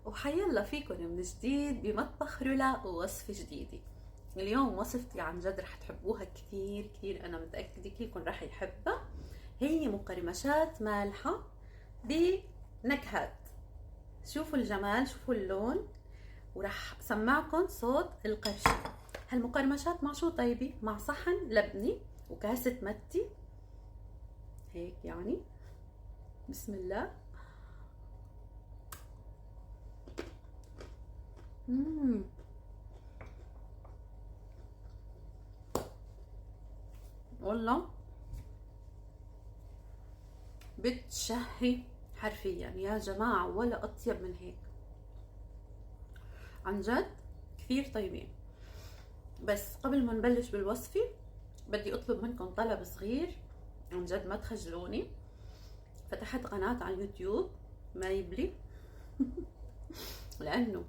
وحيلا فيكم من جديد بمطبخ رولا ووصفة جديدة. اليوم وصفتي عن جد رح تحبوها كثير كثير، أنا متأكدة كلكم رح يحبها. هي مقرمشات مالحة بنكهات. شوفوا الجمال، شوفوا اللون، ورح سمعكم صوت القرشة. هالمقرمشات مع شو طيبة؟ مع صحن لبني وكاسة متي هيك يعني. بسم الله. والله بتشهي حرفيا يا جماعة، ولا أطيب من هيك عن جد، كثير طيبين. بس قبل ما نبلش بالوصفة بدي أطلب منكم طلب صغير، عن جد ما تخجلوني. فتحت قناة على اليوتيوب ما يبلي لأنه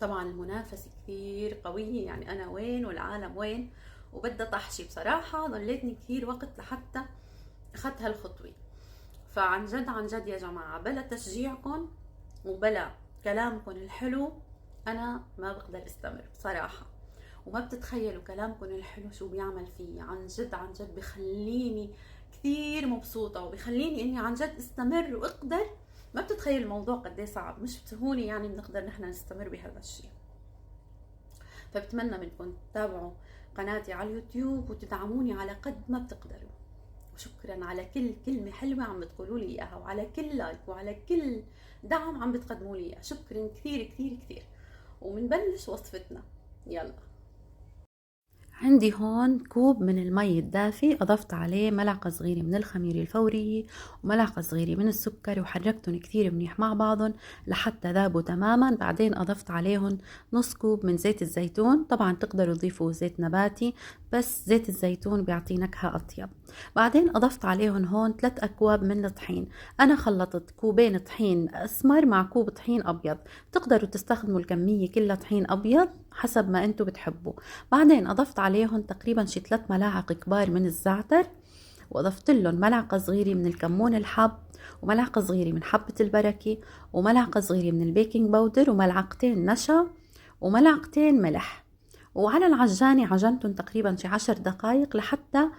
طبعا المنافسة كثير قوية، يعني أنا وين والعالم وين، وبدها طحشي. بصراحة ضليتني كثير وقت لحتى أخذت هالخطوة. فعن جد عن جد يا جماعة، بلا تشجيعكم وبلا كلامكم الحلو أنا ما بقدر استمر بصراحة. وما بتتخيلوا كلامكم الحلو شو بيعمل فيي، عن جد عن جد بخليني كثير مبسوطة، وبخليني إني عن جد استمر وأقدر. ما بتتخيل الموضوع قد ايه صعب، مش بسهولة يعني بنقدر نحن نستمر بهذا الشيء. فبتمنى منكم تتابعوا قناتي على اليوتيوب وتدعموني على قد ما بتقدروا. وشكرا على كل كلمة حلوة عم بتقولوا لي إياها، وعلى كل لايك، وعلى كل دعم عم بتقدموا لي إياه. شكرا كثير كثير كثير. ومنبلش وصفتنا، يلا. عندي هون كوب من المي الدافي، أضفت عليه ملعقة صغيرة من الخميرة الفورية وملعقة صغيرة من السكر، وحركتهم كتير منيح مع بعضهم لحتى ذابوا تماما. بعدين أضفت عليهم نص كوب من زيت الزيتون، طبعا تقدروا تضيفوا زيت نباتي بس زيت الزيتون بيعطي نكهة أطيب. بعدين أضفت عليهم هون 3 أكواب من الطحين. أنا خلطت كوبين طحين أسمر مع كوب طحين أبيض، تقدروا تستخدموا الكمية كلها طحين أبيض حسب ما أنتوا بتحبوا. بعدين أضفت عليهم تقريبا شي 3 ملاعق كبار من الزعتر، وأضفت لهم ملعقة صغيرة من الكمون الحب، وملعقة صغيرة من حبة البركة، وملعقة صغيرة من البيكنج باودر، وملعقتين نشا، وملعقتين ملح. وعلى العجانة عجنتهم تقريبا شي 10 دقايق لحتى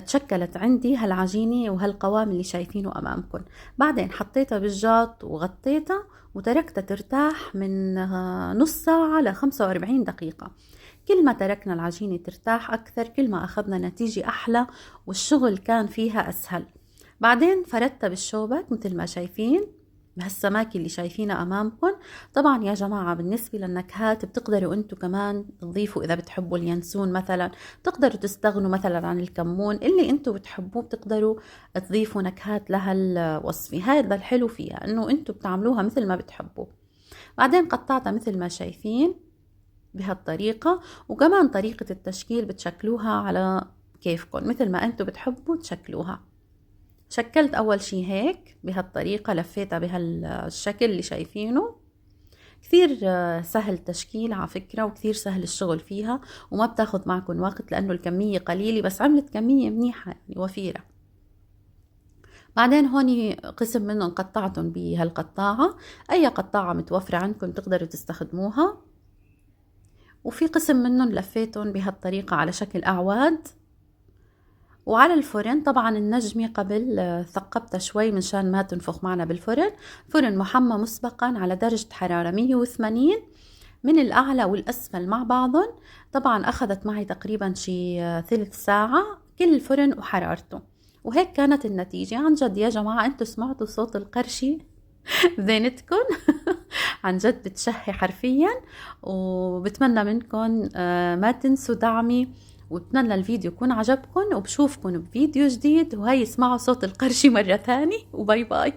تشكلت عندي هالعجينة وهالقوام اللي شايفينه أمامكم. بعدين حطيتها بالجاط وغطيتها وتركتها ترتاح من نص ساعة ل 45 دقيقة. كل ما تركنا العجينة ترتاح أكثر كل ما أخذنا نتيجة أحلى والشغل كان فيها أسهل. بعدين فردتها بالشوبك مثل ما شايفين بهالسماكة اللي شايفينها أمامكم. طبعا يا جماعة بالنسبة للنكهات بتقدروا أنتوا كمان تضيفوا، إذا بتحبوا اليانسون مثلا بتقدروا تستغنوا مثلا عن الكمون اللي أنتوا بتحبوه، بتقدروا تضيفوا نكهات لهالوصفة. هذا الحلو فيها أنه أنتوا بتعملوها مثل ما بتحبوا. بعدين قطعتها مثل ما شايفين بهالطريقة، وكمان طريقة التشكيل بتشكلوها على كيفكم مثل ما أنتوا بتحبوا تشكلوها. شكلت أول شي هيك بهالطريقة، لفيتها بهالشكل اللي شايفينه. كثير سهل تشكيل على فكرة، وكثير سهل الشغل فيها، وما بتاخد معكم وقت لأنه الكمية قليلة، بس عملت كمية منيحة يعني وفيرة. بعدين هوني قسم منهم قطعتهم بهالقطاعة، أي قطاعة متوفرة عندكم تقدروا تستخدموها. وفي قسم منهم لفيتهم بهالطريقة على شكل أعواد. وعلى الفرن طبعا النجمة قبل ثقبتها شوي منشان ما تنفخ معنا بالفرن. فرن محمى مسبقا على درجة حرارة 180 من الأعلى والأسفل مع بعضهم. طبعا أخذت معي تقريبا شي 3 ساعة كل فرن وحرارته. وهيك كانت النتيجة. عن جد يا جماعة أنتوا سمعتوا صوت القرشي بذينتكم عن جد بتشهي حرفيا. وبتمنى منكم ما تنسوا دعمي، وبتمنى الفيديو يكون عجبكم، وبشوفكم بفيديو جديد. وهي اسمعوا صوت القرشي مرة ثانية، وباي باي.